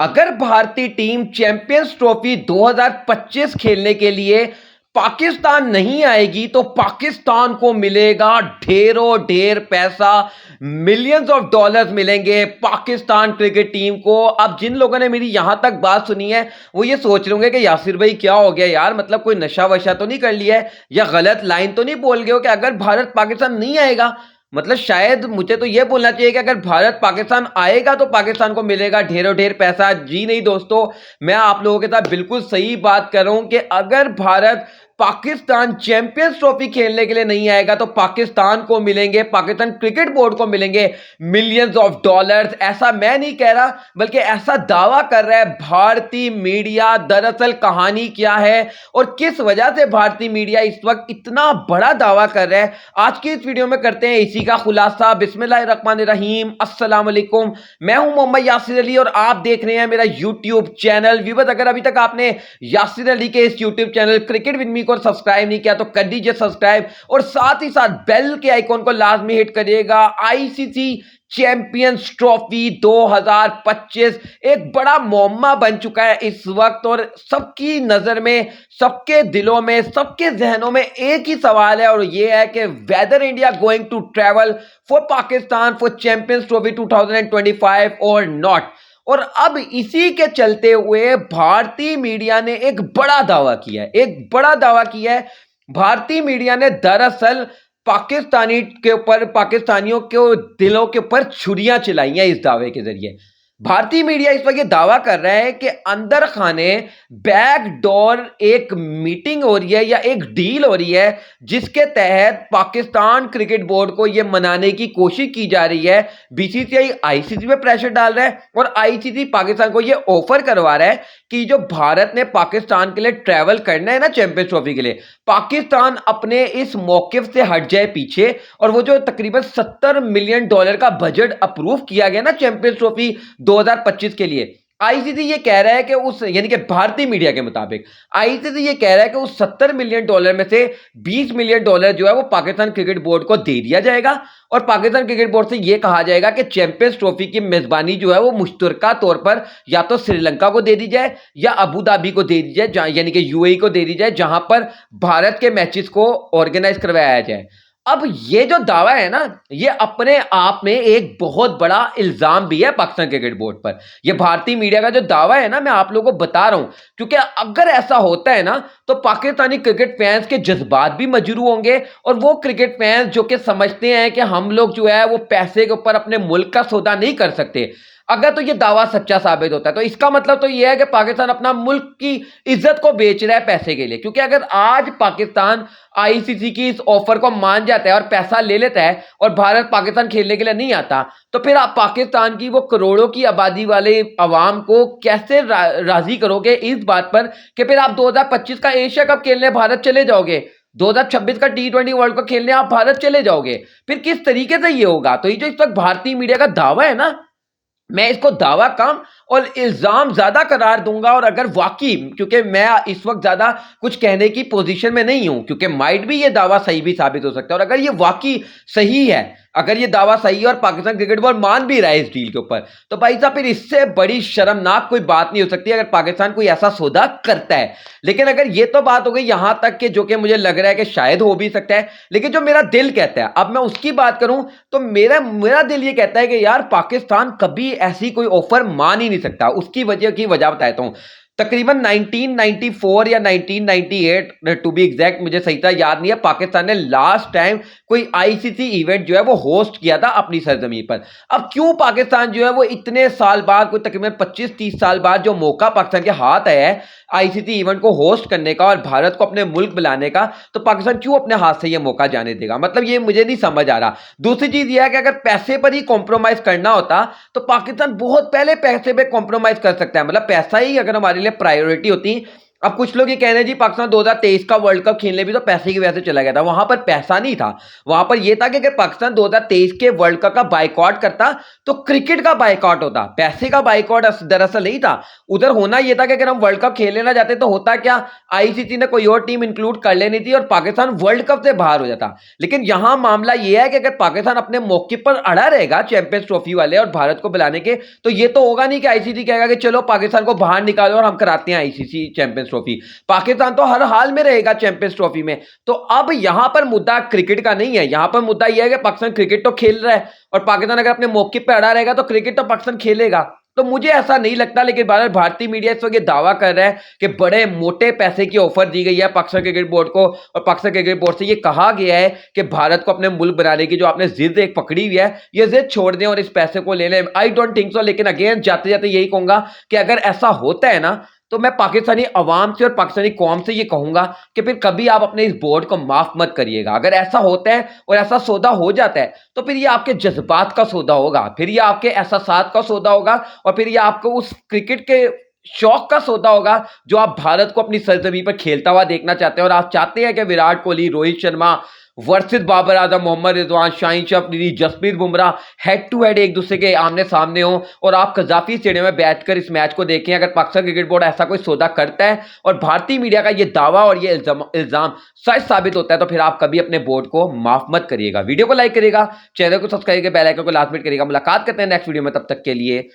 अगर भारतीय team champions trophy 2025 खेलने के लिए पाकिस्तान नहीं आएगी तो पाकिस्तान को मिलेगा ढेरों ढेर पैसा। मिलियंस ऑफ डॉलर्स मिलेंगे पाकिस्तान क्रिकेट टीम को। अब जिन लोगों ने मेरी यहां तक बात सुनी है वो ये सोच रहे होंगे कि यासिर भाई क्या हो गया यार, मतलब कोई नशा वशा तो नहीं कर लिया है या गलत लाइन तो नहीं बोल गए हो कि अगर भारत पाकिस्तान नहीं आएगा, मतलब शायद मुझे तो यह बोलना चाहिए कि अगर भारत पाकिस्तान आएगा तो पाकिस्तान को मिलेगा ढेरों ढेर पैसा। जी नहीं दोस्तों, मैं आप लोगों के साथ बिल्कुल सही बात कर रहा हूं कि अगर भारत पाकिस्तान चैंपियंस ट्रॉफी खेलने के लिए नहीं आएगा तो पाकिस्तान को मिलेंगे, पाकिस्तान क्रिकेट बोर्ड को मिलेंगे मिलियंस ऑफ डॉलर्स। ऐसा मैं नहीं कह रहा बल्कि ऐसा दावा कर रहा है भारतीय मीडिया। दरअसल कहानी क्या है और किस वजह से भारतीय मीडिया इस वक्त इतना बड़ा दावा कर रहा है, आज की इस वीडियो में करते हैं इसी का खुलासा। बिस्मिल्लाहिर्रहमानिर्रहीम, अस्सलाम वालेकुम। मैं हूं मोहम्मद यासिर अली और आप देख रहे हैं मेरा यूट्यूब चैनल। व्यूअर्स, अगर अभी तक आपने यासिर अली के इस YouTube channel cricket with me को सब्सक्राइब नहीं किया तो कर दीजिए सब्सक्राइब और साथ ही साथ बेल के आइकॉन को लाजमी हिट करिएगा। आईसीसी चैंपियंस ट्रॉफी 2025 एक बड़ा मुअम्मा बन चुका है इस वक्त और सबकी नजर में, सबके दिलों में, सबके जहनों में एक ही सवाल है और यह है कि whether India going to travel for Pakistan for champions trophy 2025 और नॉट। और अब इसी के चलते हुए भारतीय मीडिया ने एक बड़ा दावा किया है, एक बड़ा दावा किया है। भारतीय मीडिया ने दरअसल पाकिस्तानी के ऊपर, पाकिस्तानियों के दिलों के ऊपर छुरियां चलाई हैं इस दावे के जरिए। भारतीय मीडिया इस वक्त ये दावा कर रहा है कि अंदर खाने बैक डोर एक मीटिंग हो रही है या एक डील हो रही है जिसके तहत पाकिस्तान क्रिकेट बोर्ड को यह मनाने की कोशिश की जा रही है। बीसीसीआई आईसीसी पे प्रेशर डाल रहा है और आईसीसी पाकिस्तान को यह ऑफर करवा रहा है कि जो भारत ने पाकिस्तान के लिए ट्रैवल करना है ना चैंपियंस ट्रॉफी के लिए, पाकिस्तान अपने इस मौकिफ से हट जाए पीछे और वो जो तकरीबन $70 मिलियन का बजट अप्रूव किया गया ना चैंपियंस ट्रॉफी 2025 के लिए, आईसीसी ये कह रहा है कि उस, यानी कि भारतीय मीडिया के मुताबिक आईसीसी ये कह रहा है कि उस $70 मिलियन में से $20 मिलियन जो है वो पाकिस्तान क्रिकेट बोर्ड को दे दिया जाएगा और पाकिस्तान क्रिकेट बोर्ड से ये कहा जाएगा कि चैंपियंस ट्रॉफी की मेजबानी जो है वो मुश्तरका तौर पर या तो श्रीलंका को दे दी जाए या अबू धाबी को दे दी जाए, यानी कि यूएई को दे दी जाए, जहां पर भारत के मैचेस को ऑर्गेनाइज करवाया जाए। अब ये जो दावा है ना, ये अपने आप में एक बहुत बड़ा इल्जाम भी है पाकिस्तान क्रिकेट बोर्ड पर। ये भारतीय मीडिया का जो दावा है ना, मैं आप लोगों को बता रहा हूं क्योंकि अगर ऐसा होता है ना तो पाकिस्तानी क्रिकेट फैंस के जज्बात भी मजरू होंगे और वो क्रिकेट फैंस जो कि समझते हैं कि हम लोग जो है वो पैसे के ऊपर अपने मुल्क का सौदा नहीं कर सकते, अगर तो ये दावा सच्चा साबित होता है तो इसका मतलब तो ये है कि पाकिस्तान अपना मुल्क की इज्जत को बेच रहा है पैसे के लिए। क्योंकि अगर आज पाकिस्तान आईसीसी की इस ऑफर को मान जाता है और पैसा ले लेता है और भारत पाकिस्तान खेलने के लिए नहीं आता, तो फिर आप पाकिस्तान की वो करोड़ों की आबादी वाले अवाम को कैसे राजी करोगे इस बात पर कि फिर आप 2025 का एशिया कप खेलने भारत चले जाओगे, 2026 का T20 वर्ल्ड कप खेलने आप भारत चले जाओगे, फिर किस तरीके से ये होगा। तो ये जो इस वक्त भारतीय मीडिया का दावा है ना, मैं इसको दावा कम और इल्जाम ज्यादा करार दूंगा। और अगर वाकई, क्योंकि मैं इस वक्त ज्यादा कुछ कहने की पोजीशन में नहीं हूं क्योंकि माइट भी ये दावा सही भी साबित हो सकता है, और अगर ये वाकई सही है, अगर ये दावा सही है और पाकिस्तान क्रिकेट बोर्ड मान भी रहा है इस डील के ऊपर, तो भाई साहब फिर इससे बड़ी शर्मनाक कोई बात नहीं हो सकती अगर पाकिस्तान कोई ऐसा सौदा करता है। लेकिन अगर ये तो बात हो गई यहां तक कि जो कि मुझे लग रहा है कि शायद हो भी सकता है, लेकिन जो मेरा दिल कहता है, अब मैं उसकी बात करूं तो मेरा दिल ये कहता है कि यार पाकिस्तान कभी ऐसी कोई ऑफर मान ही नहीं सकता। उसकी वजह बताता हूं। तकरीबन 1994 या 1998 टू बी एग्जैक्ट, मुझे सही तरह याद नहीं है, पाकिस्तान ने लास्ट टाइम कोई आईसीसी इवेंट जो है वो होस्ट किया था अपनी सरजमीन पर। अब क्यों पाकिस्तान जो है वो इतने साल बाद, कोई तकरीबन 25-30 साल बाद जो मौका पाकिस्तान के हाथ आया है आईसीसी इवेंट को होस्ट करने का और भारत को अपने मुल्क बुलाने का, तो पाकिस्तान क्यों अपने हाथ से ये मौका जाने देगा? मतलब ये मुझे नहीं समझ आ रहा। दूसरी चीज ये है कि अगर पैसे पर ही कॉम्प्रोमाइज करना होता तो पाकिस्तान बहुत पहले पैसे पे कॉम्प्रोमाइज कर सकता है। मतलब पैसा ही अगर हमारे लिए प्रायोरिटी होती अब कुछ लोग ये कह रहे हैं जी पाकिस्तान 2023 का वर्ल्ड कप खेलने भी तो पैसे की वजह से चला गया था। वहां पर पैसा नहीं था, वहां पर यह था कि अगर पाकिस्तान 2023 के वर्ल्ड कप का बाइकआउट करता तो क्रिकेट का बाइकआउट होता, पैसे का बाइकआउट दरअसल नहीं था। उधर होना यह था कि अगर हम वर्ल्ड कप खेलने ना जाते तो होता क्या, आईसीसी ने कोई और टीम इंक्लूड कर लेनी थी और पाकिस्तान वर्ल्ड कप से बाहर हो जाता। लेकिन यहां मामला यह है कि अगर पाकिस्तान अपने मौके पर अड़ा रहेगा चैंपियंस ट्रॉफी वाले और भारत को बुलाने के, तो ये तो होगा नहीं कि आईसीसी कहेगा कि चलो पाकिस्तान को बाहर निकालो और हम कराते हैं आईसीसी चैंपियंस ट्रॉफी। पाकिस्तान तो हर हाल में रहेगा चैंपियंस ट्रॉफी में। तो अब यहां पर मुद्दा क्रिकेट का नहीं है, यहां पर मुद्दा यह है कि पाकिस्तान क्रिकेट तो खेल रहा है और पाकिस्तान अगर अपने मौके पर अड़ा रहेगा तो क्रिकेट तो पाकिस्तान खेलेगा। तो मुझे ऐसा नहीं लगता, लेकिन भारतीय मीडिया इस वक्त ये दावा कर रहा है कि बड़े मोटे पैसे की ऑफर दी गई है पाकिस्तान क्रिकेट बोर्ड को और पाकिस्तान क्रिकेट बोर्ड से ये कहा गया है कि भारत को अपने मुल्क बनाने की जो आपने जिद एक पकड़ी हुई है, ये जिद छोड़ दें और इस पैसे को ले लें। I don't think so. लेकिन अगेन जाते जाते यही कहूंगा कि अगर ऐसा होता है ना, तो मैं पाकिस्तानी अवाम से और पाकिस्तानी कौम से ये कहूंगा कि फिर कभी आप अपने इस बोर्ड को माफ मत करिएगा। अगर ऐसा होता है और ऐसा सौदा हो जाता है तो फिर ये आपके जज्बात का सौदा होगा, फिर ये आपके एहसासात का सौदा होगा और फिर ये आपको उस क्रिकेट के शौक का सौदा होगा जो आप भारत को अपनी सरजमीन पर खेलता हुआ देखना चाहते हैं। और आप चाहते हैं कि Virat Kohli, Rohit Sharma versus Babar Azam, Mohammad Rizwan, Shaheen Shah Afridi, Jasprit Bumrah head to head एक दूसरे के आमने सामने हो और आप कजाफी स्टेडियम में बैठकर इस मैच को देखें। अगर पाकिस्तान क्रिकेट बोर्ड ऐसा कोई सौदा करता है और भारतीय मीडिया का ये दावा और ये इल्जाम सच साबित होता है तो फिर आप कभी अपने बोर्ड को माफ मत करिएगा। वीडियो को लाइक करिएगा, चैनल को सब्सक्राइब करके बेल आइकन को लाजमी करिएगा। मुलाकात करते हैं नेक्स्ट वीडियो में, तब तक के लिए